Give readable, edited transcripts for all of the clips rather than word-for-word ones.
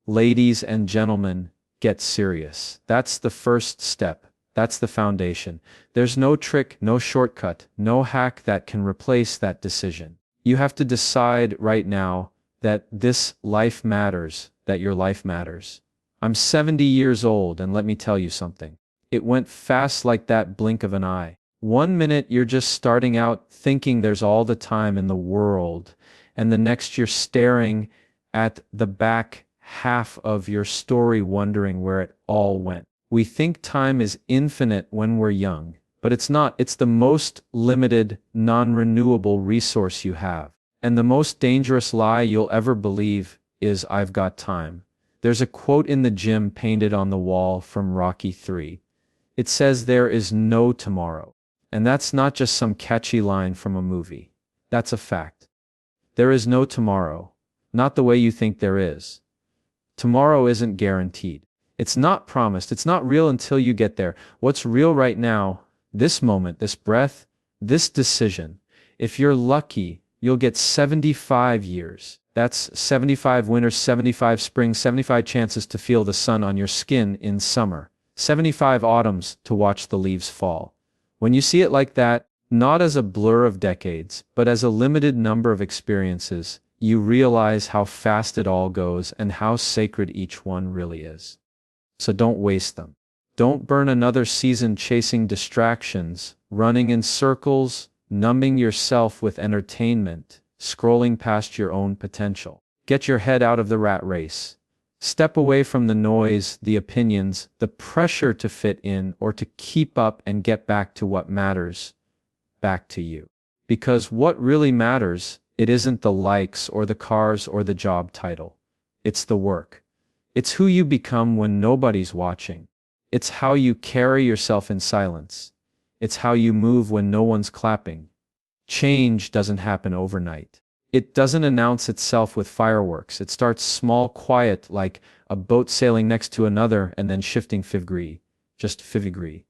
Ladies and gentlemen, get serious. That's the first step. That's the foundation. There's no trick, no shortcut, no hack that can replace that decision. You have to decide right now that this life matters, that your life matters. I'm 70 years old, and let me tell you something. It went fast like that blink of an eye. 1 minute you're just starting out thinking there's all the time in the world, and the next you're staring at the back half of your story wondering where it all went. We think time is infinite when we're young, but it's not. It's the most limited, non-renewable resource you have. And the most dangerous lie you'll ever believe is, "I've got time." There's a quote in the gym painted on the wall from Rocky 3. It says there is no tomorrow. And that's not just some catchy line from a movie. That's a fact. There is no tomorrow. Not the way you think there is. Tomorrow isn't guaranteed. It's not promised. It's not real until you get there. What's real right now, this moment, this breath, this decision. If you're lucky, you'll get 75 years. That's 75 winters, 75 springs, 75 chances to feel the sun on your skin in summer. 75 autumns to watch the leaves fall. When you see it like that, not as a blur of decades, but as a limited number of experiences, you realize how fast it all goes and how sacred each one really is. So don't waste them. Don't burn another season chasing distractions, running in circles, numbing yourself with entertainment, scrolling past your own potential. Get your head out of the rat race. Step away from the noise, the opinions, the pressure to fit in or to keep up, and get back to what matters, back to you. Because what really matters, it isn't the likes or the cars or the job title. It's the work. It's who you become when nobody's watching. It's how you carry yourself in silence. It's how you move when no one's clapping. Change doesn't happen overnight. It doesn't announce itself with fireworks. It starts small, quiet, like a boat sailing next to another and then shifting filigree, just filigree.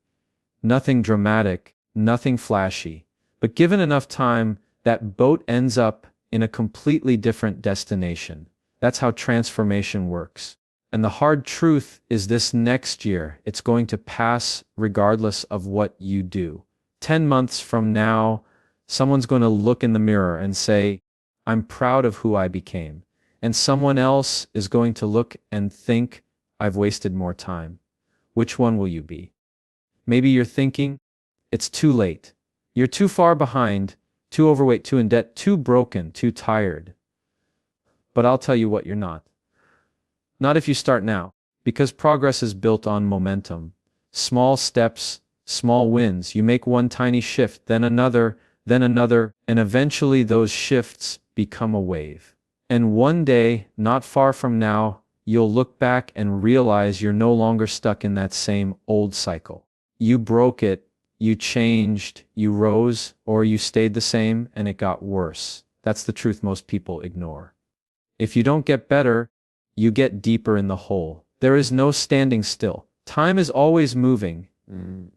Nothing dramatic, nothing flashy. But given enough time, that boat ends up in a completely different destination. That's how transformation works. And the hard truth is this: next year, it's going to pass regardless of what you do. 10 months from now, someone's going to look in the mirror and say, "I'm proud of who I became." And someone else is going to look and think, "I've wasted more time." Which one will you be? Maybe you're thinking, it's too late. You're too far behind, too overweight, too in debt, too broken, too tired. But I'll tell you what, you're not. Not if you start now, because progress is built on momentum. Small steps, small wins. You make one tiny shift, then another, and eventually those shifts become a wave. And one day, not far from now, you'll look back and realize you're no longer stuck in that same old cycle. You broke it, you changed, you rose, or you stayed the same and it got worse. That's the truth most people ignore. If you don't get better, you get deeper in the hole. There is no standing still. Time is always moving.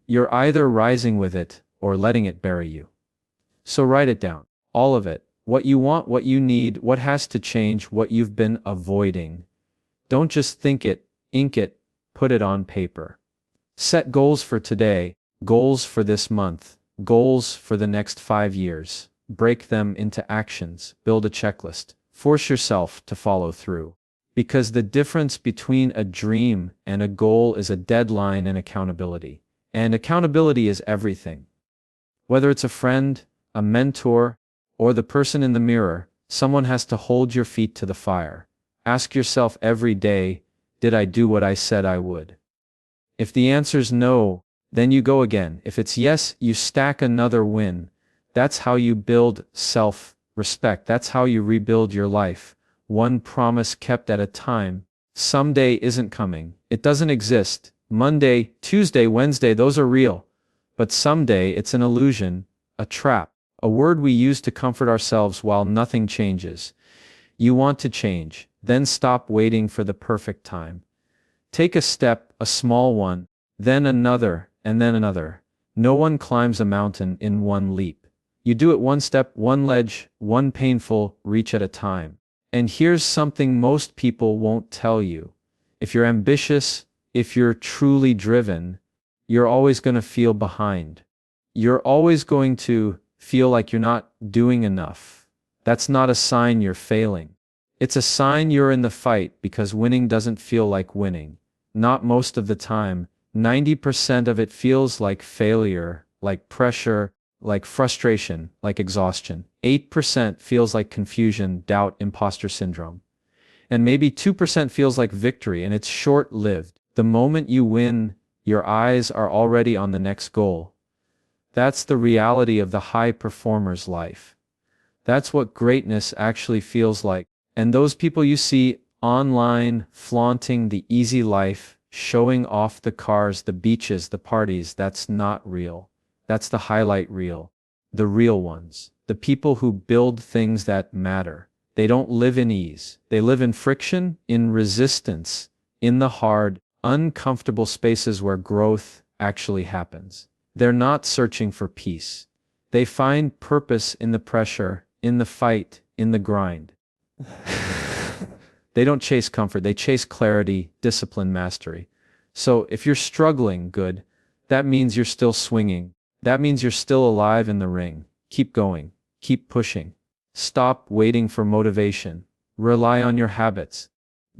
You're either rising with it or letting it bury you. So write it down. All of it. What you want, what you need, what has to change, what you've been avoiding. Don't just think it, ink it, put it on paper. Set goals for today, goals for this month, goals for the next 5 years. Break them into actions. Build a checklist. Force yourself to follow through. Because the difference between a dream and a goal is a deadline and accountability. And accountability is everything. Whether it's a friend, a mentor, or the person in the mirror, someone has to hold your feet to the fire. Ask yourself every day, did I do what I said I would? If the answer's no, then you go again. If it's yes, you stack another win. That's how you build self-respect. That's how you rebuild your life. One promise kept at a time. Someday isn't coming. It doesn't exist. Monday, Tuesday, Wednesday, those are real. But someday, it's an illusion, a trap, a word we use to comfort ourselves while nothing changes. You want to change, then stop waiting for the perfect time. Take a step, a small one, then another, and then another. No one climbs a mountain in one leap. You do it one step, one ledge, one painful reach at a time. And here's something most people won't tell you. If you're ambitious, if you're truly driven, you're always going to feel behind. You're always going to feel like you're not doing enough. That's not a sign you're failing. It's a sign you're in the fight, because winning doesn't feel like winning. Not most of the time. 90% of it feels like failure, like pressure, like frustration, like exhaustion. 8% feels like confusion, doubt, imposter syndrome. And maybe 2% feels like victory, and it's short-lived. The moment you win, your eyes are already on the next goal. That's the reality of the high performer's life. That's what greatness actually feels like. And those people you see online flaunting the easy life, showing off the cars, the beaches, the parties, that's not real. That's the highlight reel. The real ones. The people who build things that matter. They don't live in ease. They live in friction, in resistance, in the hard, uncomfortable spaces where growth actually happens. They're not searching for peace. They find purpose in the pressure, in the fight, in the grind. They don't chase comfort, they chase clarity, discipline, mastery. So if you're struggling, good, that means you're still swinging. That means you're still alive in the ring. Keep going. Keep pushing. Stop waiting for motivation. Rely on your habits.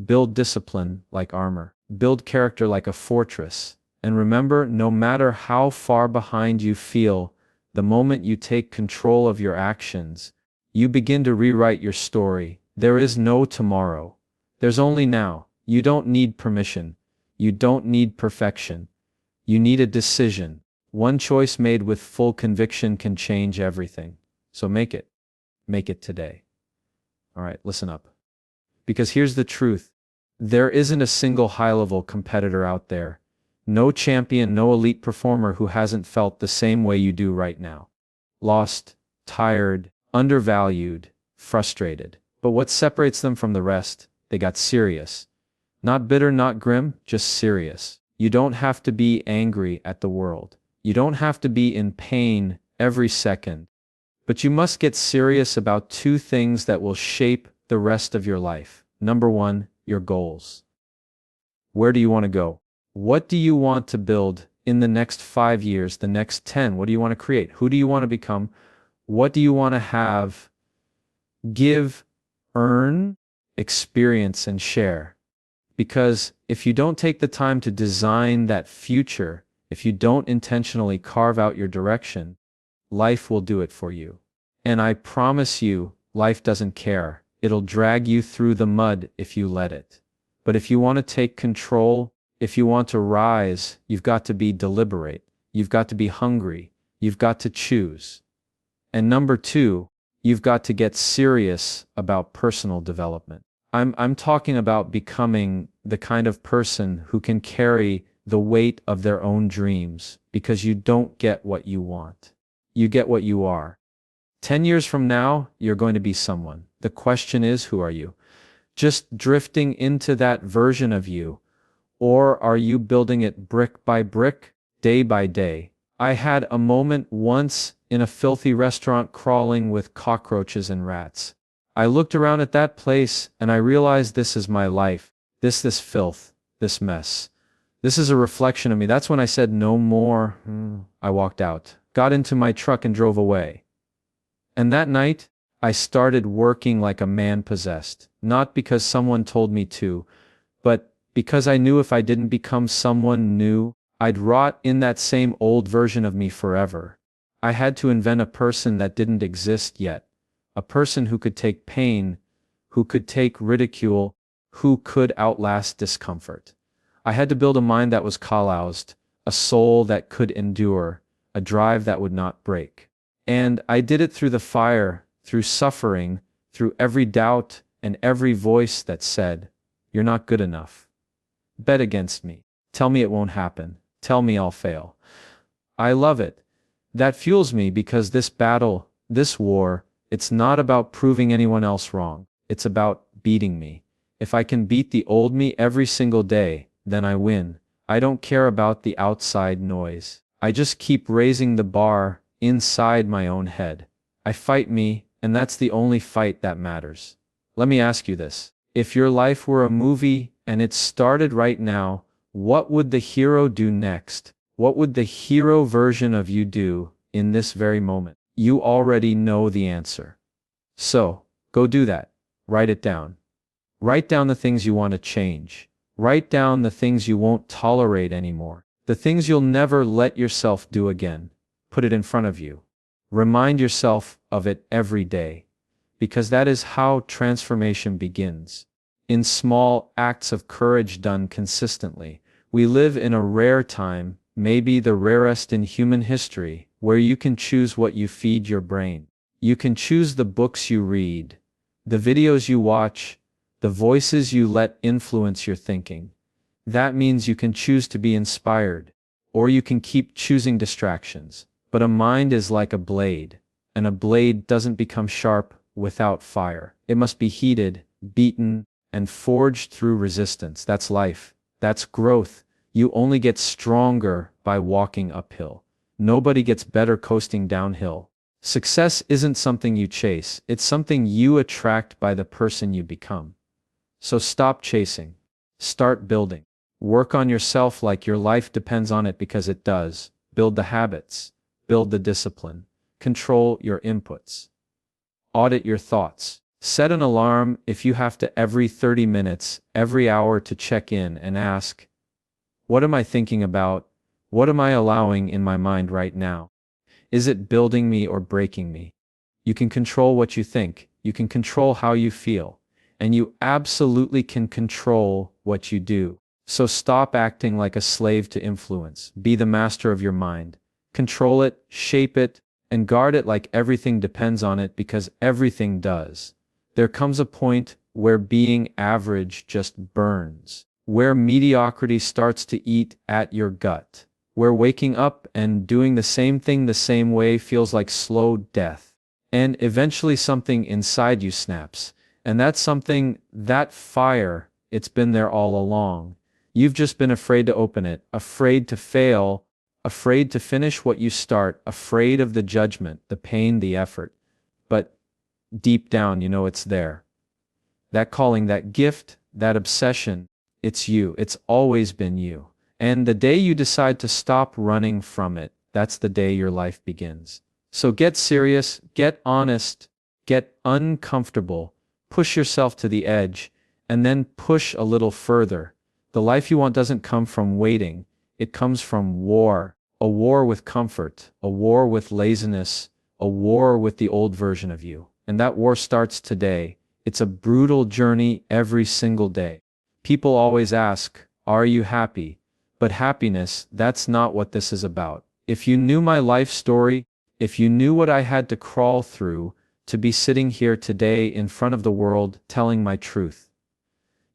Build discipline like armor. Build character like a fortress. And remember, no matter how far behind you feel, the moment you take control of your actions, you begin to rewrite your story. There is no tomorrow. There's only now. You don't need permission. You don't need perfection. You need a decision. One choice made with full conviction can change everything. So make it. Make it today. All right, listen up. Because here's the truth. There isn't a single high-level competitor out there. No champion, no elite performer who hasn't felt the same way you do right now. Lost, tired, undervalued, frustrated. But what separates them from the rest? They got serious. Not bitter, not grim, just serious. You don't have to be angry at the world. You don't have to be in pain every second. But you must get serious about two things that will shape the rest of your life. Number one, your goals. Where do you want to go? What do you want to build in the next 5 years, the next 10? What do you want to create? Who do you want to become? What do you want to have? Give, earn, experience, and share. Because if you don't take the time to design that future, if you don't intentionally carve out your direction, life will do it for you. And I promise you, life doesn't care. It'll drag you through the mud if you let it. But if you want to take control, if you want to rise, you've got to be deliberate. You've got to be hungry. You've got to choose. And number two, you've got to get serious about personal development. I'm talking about becoming the kind of person who can carry the weight of their own dreams, because you don't get what you want. You get what you are. 10 years from now, you're going to be someone. The question is, who are you? Just drifting into that version of you? Or are you building it brick by brick, day by day? I had a moment once in a filthy restaurant crawling with cockroaches and rats. I looked around at that place and I realized this is my life. This filth, this mess. This is a reflection of me. That's when I said no more. I walked out, got into my truck and drove away. And that night, I started working like a man possessed. Not because someone told me to, but because I knew if I didn't become someone new, I'd rot in that same old version of me forever. I had to invent a person that didn't exist yet. A person who could take pain, who could take ridicule, who could outlast discomfort. I had to build a mind that was calloused, a soul that could endure, a drive that would not break. And I did it through the fire, through suffering, through every doubt and every voice that said, "You're not good enough. Bet against me. Tell me it won't happen. Tell me I'll fail." I love it. That fuels me, because this battle, this war, it's not about proving anyone else wrong. It's about beating me. If I can beat the old me every single day, then I win. I don't care about the outside noise. I just keep raising the bar inside my own head. I fight me, and that's the only fight that matters. Let me ask you this. If your life were a movie And it started right now. What would the hero do next? What would the hero version of you do in this very moment? You already know the answer. So, go do that. Write it down. Write down the things you want to change. Write down the things you won't tolerate anymore. The things you'll never let yourself do again. Put it in front of you. Remind yourself of it every day. Because that is how transformation begins. In small acts of courage done consistently. We live in a rare time, maybe the rarest in human history, where you can choose what you feed your brain. You can choose the books you read, the videos you watch, the voices you let influence your thinking. That means you can choose to be inspired, or you can keep choosing distractions. But a mind is like a blade, and a blade doesn't become sharp without fire. It must be heated, beaten, and forged through resistance. That's life. That's growth. You only get stronger by walking uphill. Nobody gets better coasting downhill. Success isn't something you chase, it's something you attract by the person you become. So stop chasing. Start building. Work on yourself like your life depends on it, because it does. Build the habits. Build the discipline. Control your inputs. Audit your thoughts. Set an alarm if you have to every 30 minutes, every hour to check in and ask, what am I thinking about? What am I allowing in my mind right now? Is it building me or breaking me? You can control what you think. You can control how you feel. And you absolutely can control what you do. So stop acting like a slave to influence. Be the master of your mind. Control it, shape it, and guard it like everything depends on it, because everything does. There comes a point where being average just burns. Where mediocrity starts to eat at your gut. Where waking up and doing the same thing the same way feels like slow death. And eventually something inside you snaps. And that's something, that fire, it's been there all along. You've just been afraid to open it, afraid to fail, afraid to finish what you start, afraid of the judgment, the pain, the effort. But deep down, you know it's there. That calling, that gift, that obsession, it's you. It's always been you. And the day you decide to stop running from it, that's the day your life begins. So get serious, get honest, get uncomfortable, push yourself to the edge, and then push a little further. The life you want doesn't come from waiting, it comes from war. A war with comfort, a war with laziness, a war with the old version of you. And that war starts today. It's a brutal journey every single day. People always ask, are you happy? But happiness, that's not what this is about. If you knew my life story, if you knew what I had to crawl through to be sitting here today in front of the world telling my truth,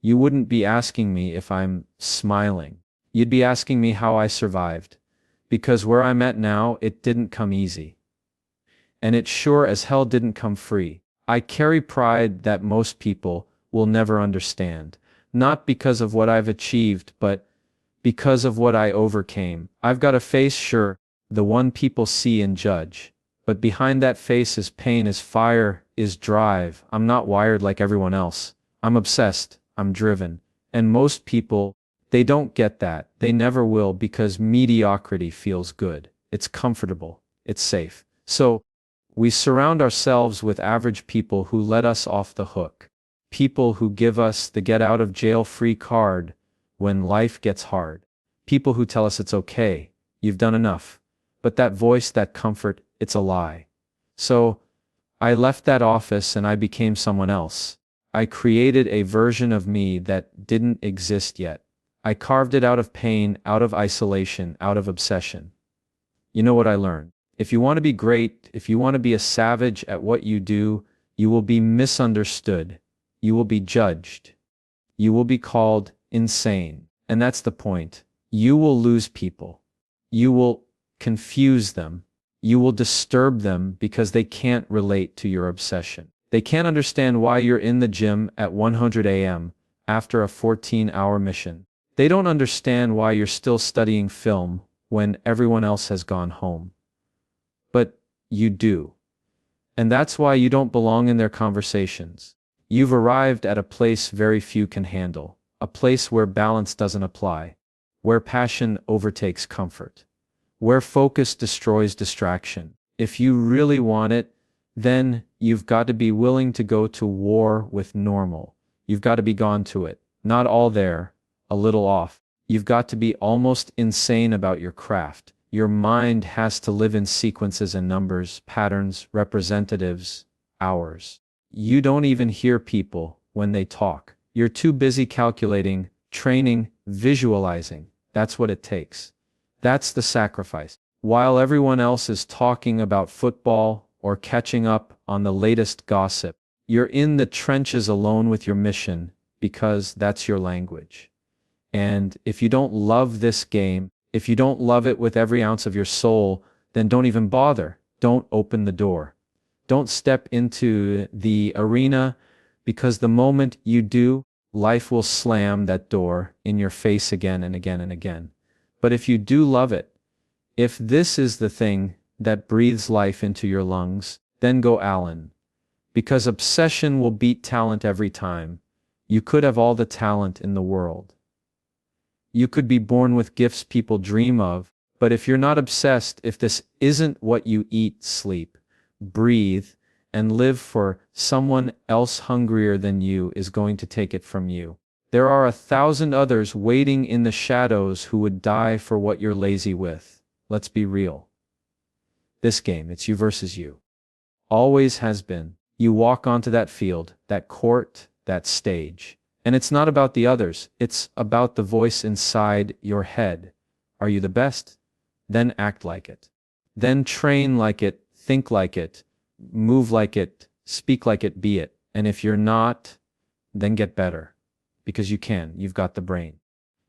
you wouldn't be asking me if I'm smiling. You'd be asking me how I survived. Because where I'm at now, it didn't come easy. And it sure as hell didn't come free. I carry pride that most people will never understand. Not because of what I've achieved, but because of what I overcame. I've got a face, sure, the one people see and judge. But behind that face is pain, is fire, is drive. I'm not wired like everyone else. I'm obsessed, I'm driven. And most people, they don't get that. They never will, because mediocrity feels good. It's comfortable. It's safe. So, we surround ourselves with average people who let us off the hook. People who give us the get out of jail free card when life gets hard. People who tell us it's okay, you've done enough. But that voice, that comfort, it's a lie. So, I left that office and I became someone else. I created a version of me that didn't exist yet. I carved it out of pain, out of isolation, out of obsession. You know what I learned? If you want to be great, if you want to be a savage at what you do, you will be misunderstood. You will be judged. You will be called insane. And that's the point. You will lose people. You will confuse them. You will disturb them because they can't relate to your obsession. They can't understand why you're in the gym at 100 a.m. after a 14-hour mission. They don't understand why you're still studying film when everyone else has gone home. But you do. And that's why you don't belong in their conversations. You've arrived at a place very few can handle. a place where balance doesn't apply, where passion overtakes comfort, where focus destroys distraction. If you really want it, then you've got to be willing to go to war with normal. You've got to be gone to it. Not all there, a little off. You've got to be almost insane about your craft. Your mind has to live in sequences and numbers, patterns, representatives, hours. You don't even hear people when they talk. You're too busy calculating, training, visualizing. That's what it takes. That's the sacrifice. While everyone else is talking about football or catching up on the latest gossip, you're in the trenches alone with your mission because that's your language. And if you don't love this game, if you don't love it with every ounce of your soul, then don't even bother. Don't open the door. Don't step into the arena, because the moment you do, life will slam that door in your face again and again and again. But if you do love it, if this is the thing that breathes life into your lungs, then go Allen. Because obsession will beat talent every time. You could have all the talent in the world. You could be born with gifts people dream of, but if you're not obsessed, if this isn't what you eat, sleep, breathe, and live for, someone else hungrier than you is going to take it from you. There are 1,000 others waiting in the shadows who would die for what you're lazy with. Let's be real. This game, it's you versus you. Always has been. You walk onto that field, that court, that stage. And it's not about the others, it's about the voice inside your head. Are you the best? Then act like it. Then train like it, think like it, move like it, speak like it, be it. And if you're not, then get better. Because you can, you've got the brain.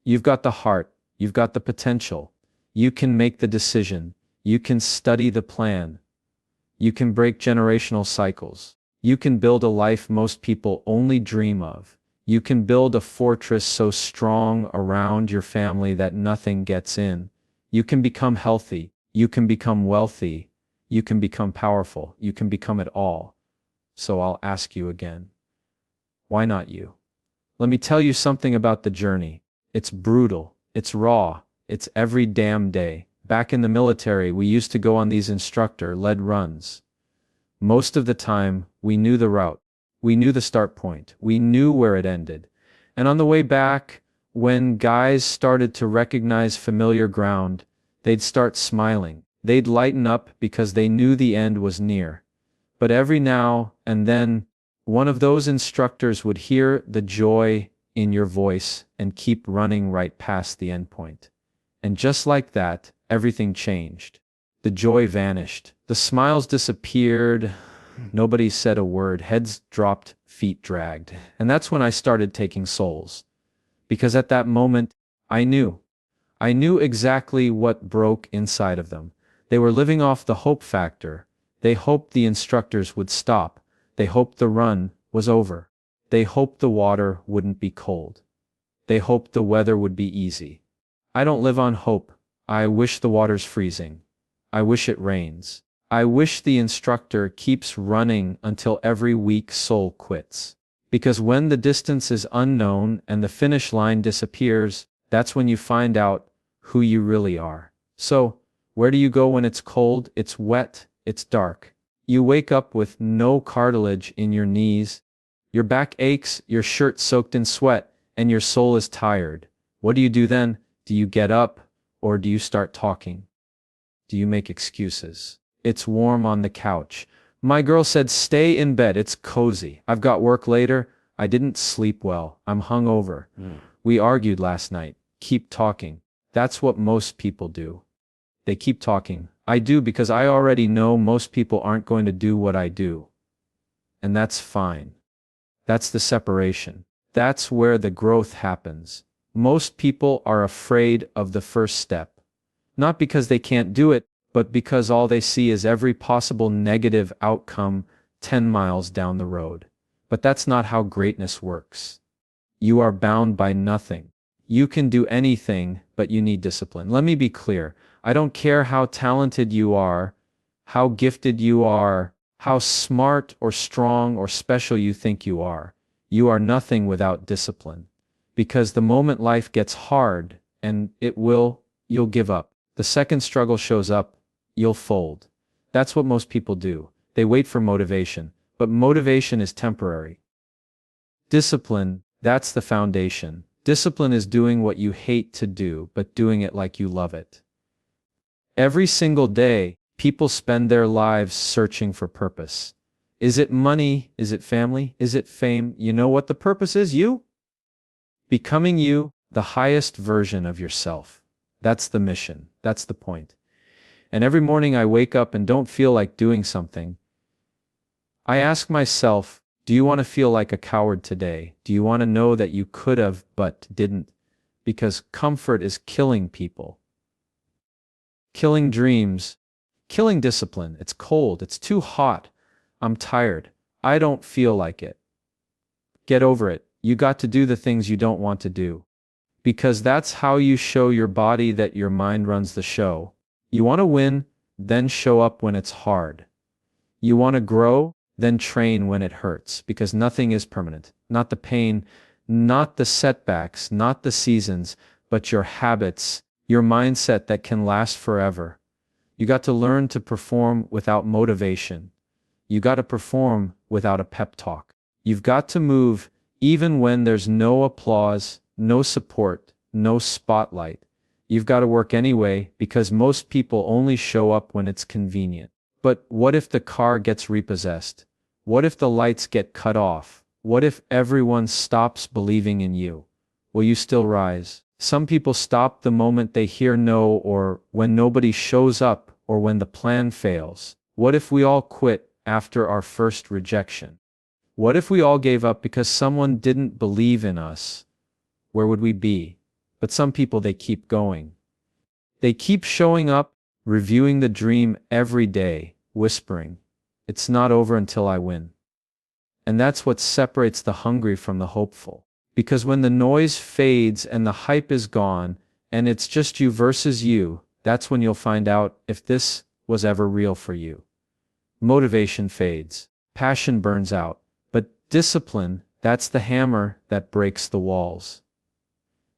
You've got the heart, you've got the potential. You can make the decision, you can study the plan. You can break generational cycles. You can build a life most people only dream of. You can build a fortress so strong around your family that nothing gets in. You can become healthy. You can become wealthy. You can become powerful. You can become it all. So I'll ask you again. Why not you? Let me tell you something about the journey. It's brutal. It's raw. It's every damn day. Back in the military, we used to go on these instructor-led runs. Most of the time, we knew the route. We knew the start point. We knew where it ended. And on the way back, when guys started to recognize familiar ground, they'd start smiling. They'd lighten up because they knew the end was near. But every now and then, one of those instructors would hear the joy in your voice and keep running right past the end point. And just like that, everything changed. The joy vanished. The smiles disappeared. Nobody said a word. Heads dropped, feet dragged. And that's when I started taking souls. Because at that moment, I knew. I knew exactly what broke inside of them. They were living off the hope factor. They hoped the instructors would stop. They hoped the run was over. They hoped the water wouldn't be cold. They hoped the weather would be easy. I don't live on hope. I wish the water's freezing. I wish it rains. I wish the instructor keeps running until every weak soul quits. Because when the distance is unknown and the finish line disappears, that's when you find out who you really are. So, where do you go when it's cold, it's wet, it's dark? You wake up with no cartilage in your knees, your back aches, your shirt soaked in sweat, and your soul is tired. What do you do then? Do you get up, or do you start talking? Do you make excuses? It's warm on the couch. My girl said stay in bed, it's cozy. I've got work later. I didn't sleep well. I'm hungover. We argued last night. Keep talking. That's what most people do. They keep talking. I do because I already know most people aren't going to do what I do. And that's fine. That's the separation. That's where the growth happens. Most people are afraid of the first step. Not because they can't do it, but because all they see is every possible negative outcome 10 miles down the road. But that's not how greatness works. You are bound by nothing. You can do anything, but you need discipline. Let me be clear. I don't care how talented you are, how gifted you are, how smart or strong or special you think you are. You are nothing without discipline. Because the moment life gets hard, and it will, you'll give up. The second struggle shows up, you'll fold. That's what most people do. They wait for motivation, but motivation is temporary. Discipline, that's the foundation. Discipline is doing what you hate to do, but doing it like you love it. Every single day, people spend their lives searching for purpose. Is it money? Is it family? Is it fame? You know what the purpose is? You? Becoming you, the highest version of yourself. That's the mission. That's the point. And every morning I wake up and don't feel like doing something. I ask myself, do you want to feel like a coward today? Do you want to know that you could have but didn't? Because comfort is killing people. Killing dreams. Killing discipline. It's cold. It's too hot. I'm tired. I don't feel like it. Get over it. You got to do the things you don't want to do. Because that's how you show your body that your mind runs the show. You want to win, then show up when it's hard. You want to grow, then train when it hurts. Because nothing is permanent. Not the pain, not the setbacks, not the seasons, but your habits, your mindset that can last forever. You got to learn to perform without motivation. You got to perform without a pep talk. You've got to move even when there's no applause, no support, no spotlight. You've got to work anyway because most people only show up when it's convenient. But what if the car gets repossessed? What if the lights get cut off? What if everyone stops believing in you? Will you still rise? Some people stop the moment they hear no, or when nobody shows up, or when the plan fails. What if we all quit after our first rejection? What if we all gave up because someone didn't believe in us? Where would we be? But some people, they keep going. They keep showing up, reviewing the dream every day, whispering, "It's not over until I win." And that's what separates the hungry from the hopeful. Because when the noise fades and the hype is gone, and it's just you versus you, that's when you'll find out if this was ever real for you. Motivation fades. Passion burns out. But discipline, that's the hammer that breaks the walls.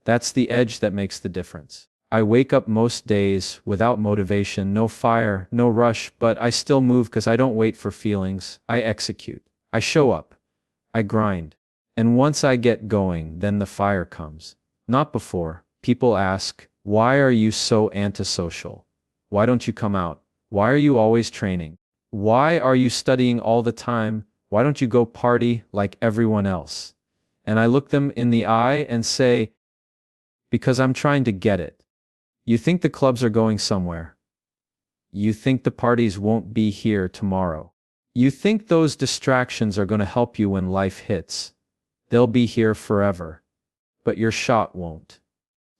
That's the edge that makes the difference. I wake up most days without motivation, no fire, no rush, but I still move because I don't wait for feelings. I execute. I show up. I grind. And once I get going, then the fire comes. Not before. People ask, why are you so antisocial? Why don't you come out? Why are you always training? Why are you studying all the time? Why don't you go party like everyone else? And I look them in the eye and say, because I'm trying to get it. You think the clubs are going somewhere. You think the parties won't be here tomorrow. You think those distractions are going to help you when life hits. They'll be here forever. But your shot won't.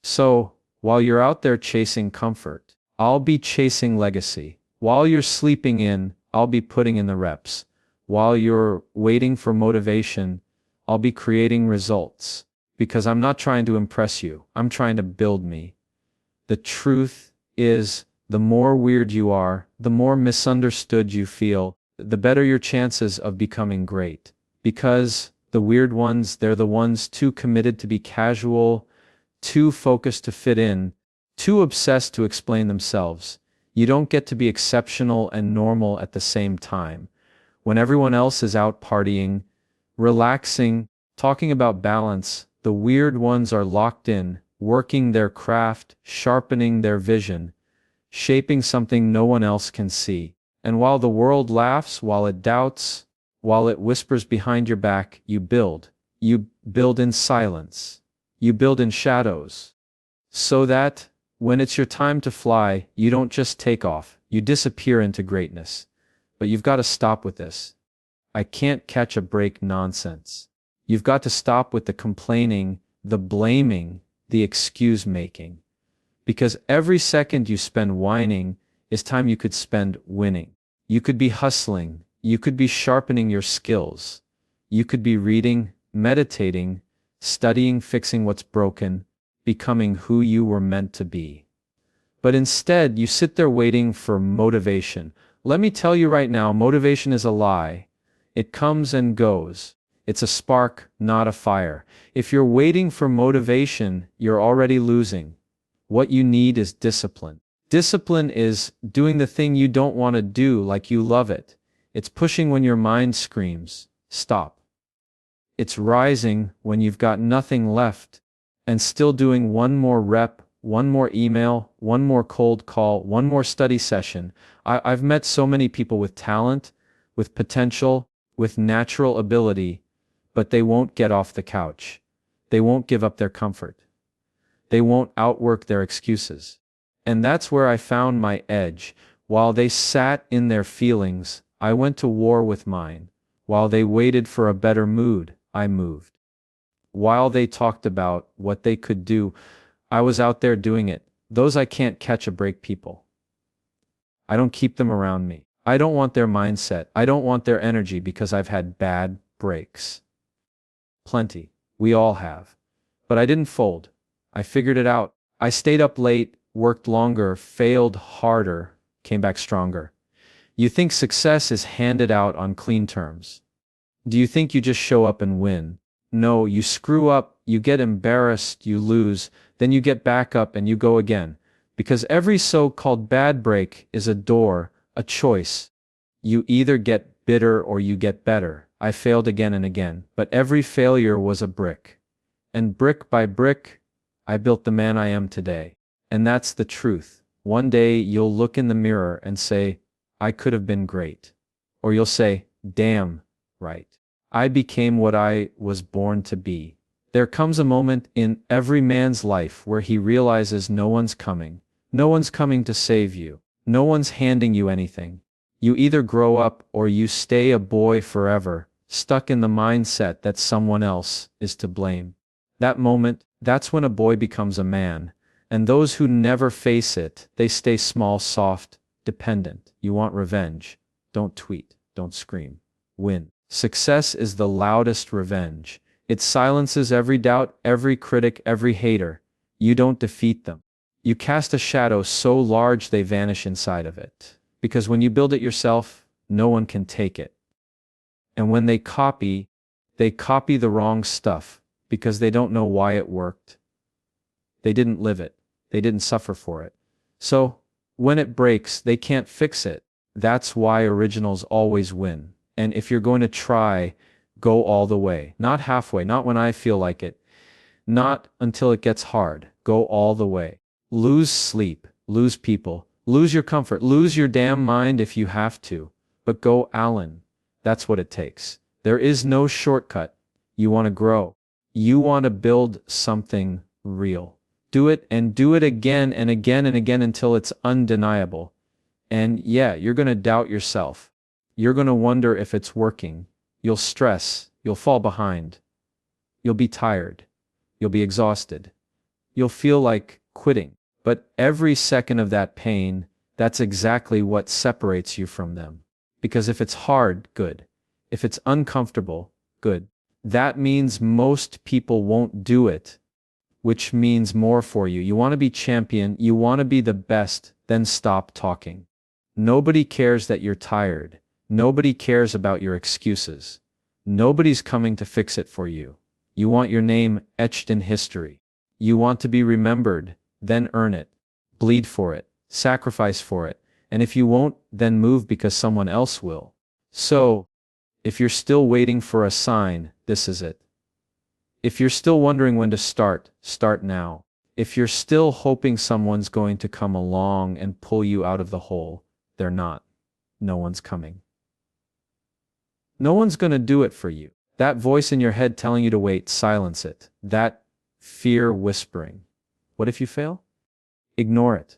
So, while you're out there chasing comfort, I'll be chasing legacy. While you're sleeping in, I'll be putting in the reps. While you're waiting for motivation, I'll be creating results. Because I'm not trying to impress you, I'm trying to build me. The truth is, the more weird you are, the more misunderstood you feel, the better your chances of becoming great. Because the weird ones, they're the ones too committed to be casual, too focused to fit in, too obsessed to explain themselves. You don't get to be exceptional and normal at the same time. When everyone else is out partying, relaxing, talking about balance, the weird ones are locked in, working their craft, sharpening their vision, shaping something no one else can see. And while the world laughs, while it doubts, while it whispers behind your back, you build. You build in silence. You build in shadows. So that, when it's your time to fly, you don't just take off, you disappear into greatness. But you've got to stop with this. I can't catch a break nonsense. You've got to stop with the complaining, the blaming, the excuse making. Because every second you spend whining is time you could spend winning. You could be hustling. You could be sharpening your skills. You could be reading, meditating, studying, fixing what's broken, becoming who you were meant to be. But instead, you sit there waiting for motivation. Let me tell you right now, motivation is a lie. It comes and goes. It's a spark, not a fire. If you're waiting for motivation, you're already losing. What you need is discipline. Discipline is doing the thing you don't want to do like you love it. It's pushing when your mind screams, stop. It's rising when you've got nothing left and still doing one more rep, one more email, one more cold call, one more study session. I've met so many people with talent, with potential, with natural ability, but they won't get off the couch. They won't give up their comfort. They won't outwork their excuses. And that's where I found my edge. While they sat in their feelings, I went to war with mine. While they waited for a better mood, I moved. While they talked about what they could do, I was out there doing it. Those I can't catch a break people. I don't keep them around me. I don't want their mindset. I don't want their energy because I've had bad breaks. Plenty. We all have. But I didn't fold. I figured it out. I stayed up late, worked longer, failed harder, came back stronger. You think success is handed out on clean terms? Do you think you just show up and win? No, you screw up, you get embarrassed, you lose, then you get back up and you go again. Because every so-called bad break is a door, a choice. You either get bitter or you get better. I failed again and again, but every failure was a brick. And brick by brick, I built the man I am today. And that's the truth. One day you'll look in the mirror and say, I could have been great. Or you'll say, damn, right. I became what I was born to be. There comes a moment in every man's life where he realizes no one's coming. No one's coming to save you. No one's handing you anything. You either grow up or you stay a boy forever, stuck in the mindset that someone else is to blame. That moment, that's when a boy becomes a man. And those who never face it, they stay small, soft, dependent. You want revenge. Don't tweet. Don't scream. Win. Success is the loudest revenge. It silences every doubt, every critic, every hater. You don't defeat them. You cast a shadow so large they vanish inside of it. Because when you build it yourself, no one can take it. And when they copy the wrong stuff because they don't know why it worked. They didn't live it. They didn't suffer for it. So, when it breaks, they can't fix it. That's why originals always win. And if you're going to try, go all the way. Not halfway, not when I feel like it. Not until it gets hard. Go all the way. Lose sleep, lose people, lose your comfort, lose your damn mind if you have to. But go, Alan. That's what it takes. There is no shortcut. You want to grow. You want to build something real. Do it and do it again and again and again until it's undeniable. And yeah, you're going to doubt yourself. You're going to wonder if it's working. You'll stress. You'll fall behind. You'll be tired. You'll be exhausted. You'll feel like quitting. But every second of that pain, that's exactly what separates you from them. Because if it's hard, good. If it's uncomfortable, good. That means most people won't do it, which means more for you. You want to be champion, you want to be the best, then stop talking. Nobody cares that you're tired. Nobody cares about your excuses. Nobody's coming to fix it for you. You want your name etched in history. You want to be remembered, then earn it. Bleed for it. Sacrifice for it. And if you won't, then move because someone else will. So, if you're still waiting for a sign, this is it. If you're still wondering when to start, start now. If you're still hoping someone's going to come along and pull you out of the hole, they're not. No one's coming. No one's going to do it for you. That voice in your head telling you to wait, silence it. That fear whispering. What if you fail? Ignore it.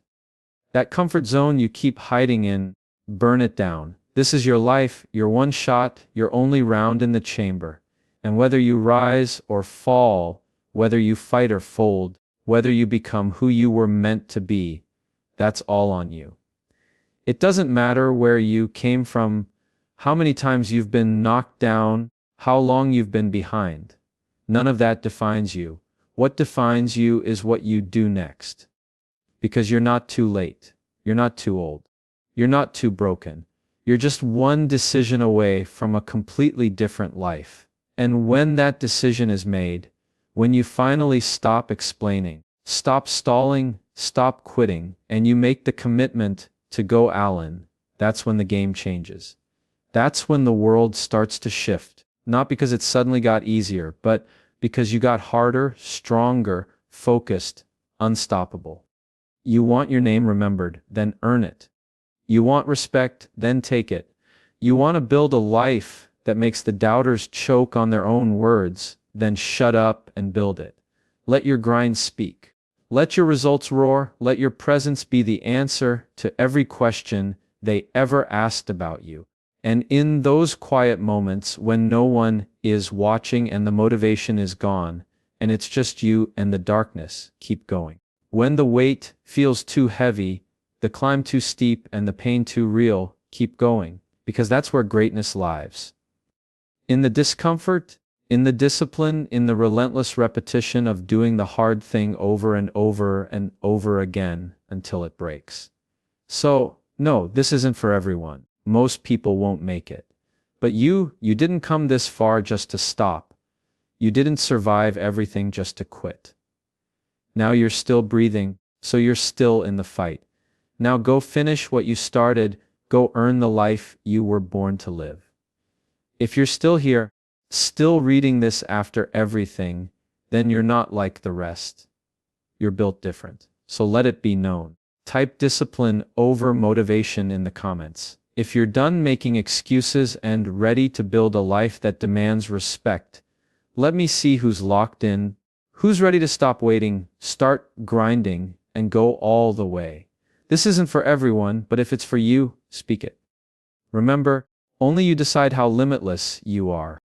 That comfort zone you keep hiding in, burn it down. This is your life, your one shot, your only round in the chamber. And whether you rise or fall, whether you fight or fold, whether you become who you were meant to be, that's all on you. It doesn't matter where you came from, how many times you've been knocked down, how long you've been behind. None of that defines you. What defines you is what you do next. Because you're not too late. You're not too old. You're not too broken. You're just one decision away from a completely different life. And when that decision is made, when you finally stop explaining, stop stalling, stop quitting, and you make the commitment to go Allen, that's when the game changes. That's when the world starts to shift. Not because it suddenly got easier, but because you got harder, stronger, focused, unstoppable. You want your name remembered, then earn it. You want respect, then take it. You want to build a life that makes the doubters choke on their own words, then shut up and build it. Let your grind speak. Let your results roar. Let your presence be the answer to every question they ever asked about you. And in those quiet moments when no one is watching and the motivation is gone, and it's just you and the darkness, keep going. When the weight feels too heavy, the climb too steep, and the pain too real, keep going, because that's where greatness lives. In the discomfort, in the discipline, in the relentless repetition of doing the hard thing over and over and over again until it breaks. So, no, this isn't for everyone. Most people won't make it. But you didn't come this far just to stop. You didn't survive everything just to quit. Now you're still breathing, so you're still in the fight. Now go finish what you started, go earn the life you were born to live. If you're still here, still reading this after everything, then you're not like the rest. You're built different. So let it be known. Type discipline over motivation in the comments. If you're done making excuses and ready to build a life that demands respect, let me see who's locked in, who's ready to stop waiting, start grinding, and go all the way. This isn't for everyone, but if it's for you, speak it. Remember, only you decide how limitless you are.